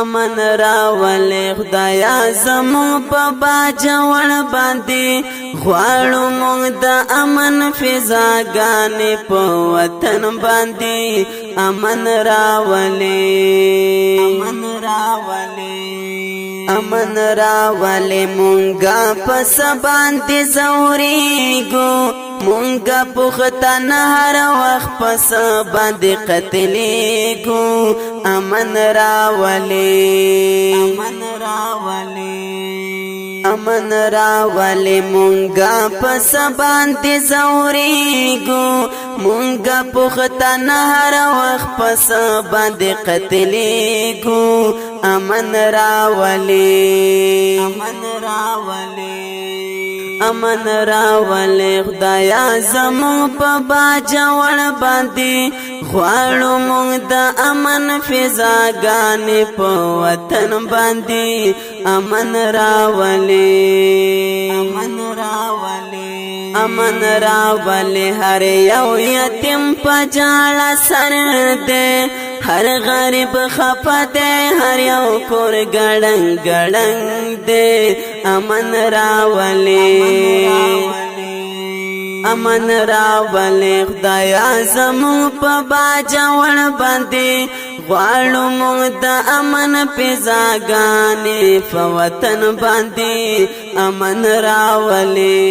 امن راولې خدایا زمو په باجوړ باندې غواړو موږ د امن فضاګانې په وطن باندې امن راولې امن راولې مونږه پس باندې زوريګو مونږه پختن هر وخت پس باندې قتلېګو امن راولې امن راولې مونږه پس باندې زوريګو مونږه پختن هر وخت پس باندې قتلېګو امن راولې امن راولې خدایا زمو په باجوړ باندې غواړو موږ د امن فضاګانې په وطن باندې امن راولې امن راولې هر یو یتیم په جاړه سر دې ہر غریب خفا دے ہر یو کور گڑنگ گڑنگ دے امن راولے امن راولے خدایا زمو پا باجوڑ باندے غواړو موږ د امن فضاګانې په وطن باندې امن راولې